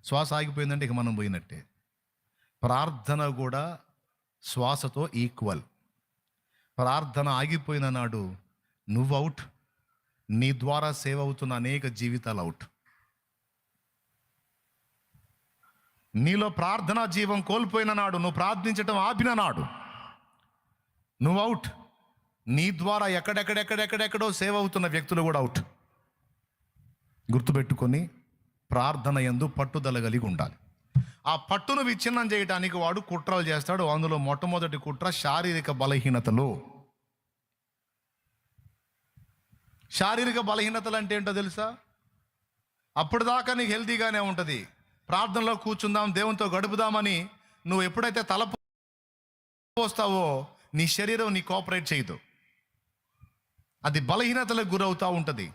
శ్వాస ఆగిపోయిందంటే ఇక మనం పోయినట్టే. ప్రార్థన కూడా శ్వాసతో ఈక్వల్. ప్రార్థన ఆగిపోయిన నాడు నువ్వు అవుట్, నీ ద్వారా సేవ్ అవుతున్న అనేక జీవితాలు అవుట్. నీలో ప్రార్థనా జీవం కోల్పోయిన నాడు, నువ్వు ప్రార్థించటం ఆపిన నాడు నువ్వు అవుట్. నీ ద్వారా ఎక్కడెక్కడెక్కడెక్కడెక్కడో సేవ్ అవుతున్న వ్యక్తులు కూడా అవుట్. గుర్తుపెట్టుకొని ప్రార్థన యందు పట్టుదల కలిగి ఉండాలి. ఆ పట్టును విచ్ఛిన్నం చేయడానికి వాడు కుట్రలు చేస్తాడు. అందులో మొట్టమొదటి కుట్ర శారీరక బలహీనతలు. శారీరక బలహీనతలు అంటే ఏంటో తెలుసా? అప్పటిదాకా నీకు హెల్తీగానే ఉంటుంది, ప్రార్థనలో కూర్చుందాం, దేవునితో గడుపుదామని నువ్వు ఎప్పుడైతే తలపోస్తావో నీ శరీరం నీ కోఆపరేట్ చేయదు. అది బలహీనతలకు గురవుతూ ఉంటుంది.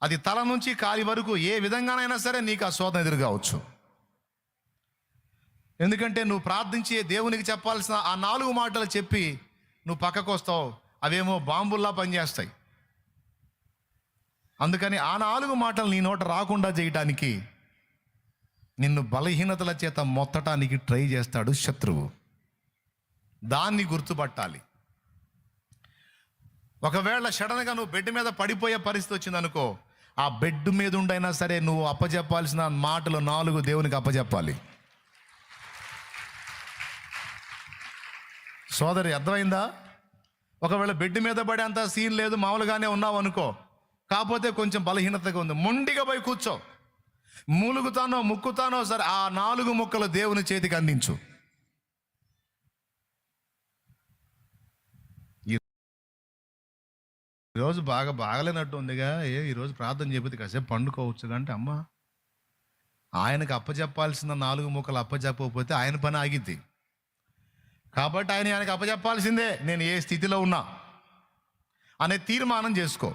అది తల నుంచి కాలి వరకు ఏ విధంగానైనా సరే నీకు ఆ శోధన ఎదురుగావచ్చు. ఎందుకంటే నువ్వు ప్రార్థించి దేవునికి చెప్పాల్సిన ఆ 4 మాటలు చెప్పి నువ్వు పక్కకు వస్తావు, అవేమో బాంబుల్లా పనిచేస్తాయి. అందుకని ఆ 4 మాటలు నీ నోట రాకుండా చేయటానికి నిన్ను బలహీనతల చేత మొత్తటానికి ట్రై చేస్తాడు శత్రువు. దాన్ని గుర్తుపట్టాలి. ఒకవేళ సడన్గా నువ్వు బెడ్ మీద పడిపోయే పరిస్థితి వచ్చిందనుకో, ఆ బెడ్ మీద ఉండైనా సరే నువ్వు అప్పచెప్పాల్సిన మాటలు 4 దేవునికి అప్పచెప్పాలి. సోదరి, అర్థమైందా? ఒకవేళ బెడ్ మీద పడే అంత సీన్ లేదు, మామూలుగానే ఉన్నావు అనుకో, కాకపోతే కొంచెం బలహీనతగా ఉంది, మొండిగా పోయి కూర్చో. మూలుగుతానో ముక్కుతానో సరే ఆ 4 ముక్కలు దేవుని చేతికి అందించు. ఈరోజు బాగలేనట్టు ఉందిగా, ఈరోజు ప్రార్థన చెప్పితే కాసేపు పండుకోవచ్చు అంటే, అమ్మ ఆయనకు అప్పచెప్పాల్సిన 4 ముక్కలు అప్పచెప్పకపోతే ఆయన పని ఆగిద్ది. కాబట్టి ఆయనకు అప్పచెప్పాల్సిందే, నేను ఏ స్థితిలో ఉన్నా అనే తీర్మానం చేసుకో.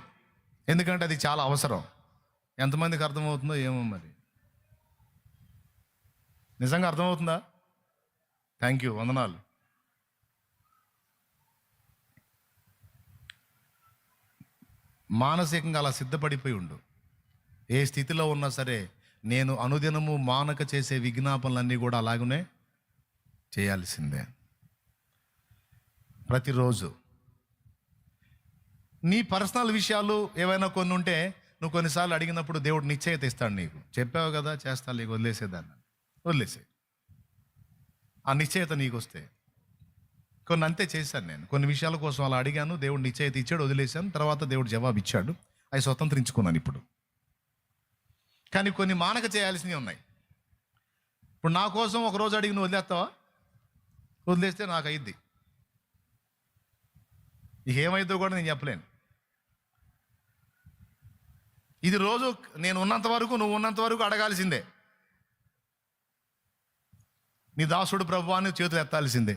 ఎందుకంటే అది చాలా అవసరం. ఎంతమందికి అర్థమవుతుందో ఏమో, మరి నిజంగా అర్థమవుతుందా? థ్యాంక్ యూ, వందనాలు. మానసికంగా అలా సిద్ధపడిపోయి ఉండు. ఏ స్థితిలో ఉన్నా సరే నేను అనుదినము మానక చేసే విజ్ఞాపనలన్నీ కూడా అలాగనే చేయాల్సిందే. ప్రతిరోజు నీ పర్సనల్ విషయాలు ఏవైనా కొన్ని ఉంటే నువ్వు కొన్నిసార్లు అడిగినప్పుడు దేవుడు నిశ్చయత ఇస్తాడు. నీకు చెప్పావు కదా చేస్తా, నీకు వదిలేసేదాన్ని, వదిలేసే. ఆ నిశ్చయత నీకు వస్తే, కొన్ని అంతే చేశాను నేను. కొన్ని విషయాల కోసం అలా అడిగాను, దేవుడు నిశ్చయత ఇచ్చాడు, వదిలేశాను. తర్వాత దేవుడు జవాబు ఇచ్చాడు, అవి స్వతంత్రించుకున్నాను ఇప్పుడు. కానీ కొన్ని మానక చేయాల్సినవి ఉన్నాయి. ఇప్పుడు నా కోసం ఒకరోజు అడిగి నువ్వు వదిలేస్తావా? వదిలేస్తే నాకు అయింది, ఇక ఏమైందో కూడా నేను చెప్పలేను. ఇది రోజు నేను ఉన్నంత వరకు, నువ్వు ఉన్నంత వరకు అడగాల్సిందే. నీ దాసుడు ప్రభువా అని చేతులు ఎత్తాల్సిందే.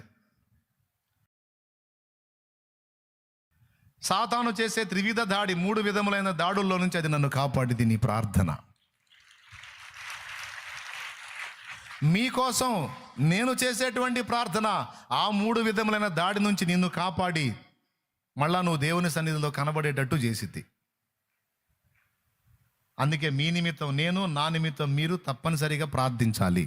సాతాను చేసే త్రివిధ దాడి, 3 విధములైన దాడుల్లో నుంచి అది నన్ను కాపాడింది నీ ప్రార్థన. మీకోసం నేను చేసేటువంటి ప్రార్థన ఆ 3 విధములైన దాడి నుంచి నిన్ను కాపాడి మళ్ళా నువ్వు దేవుని సన్నిధిలో కనబడేటట్టు చేసిద్ది. అందుకే మీ నిమిత్తం నేను, నా నిమిత్తం మీరు తప్పనిసరిగా ప్రార్థించాలి.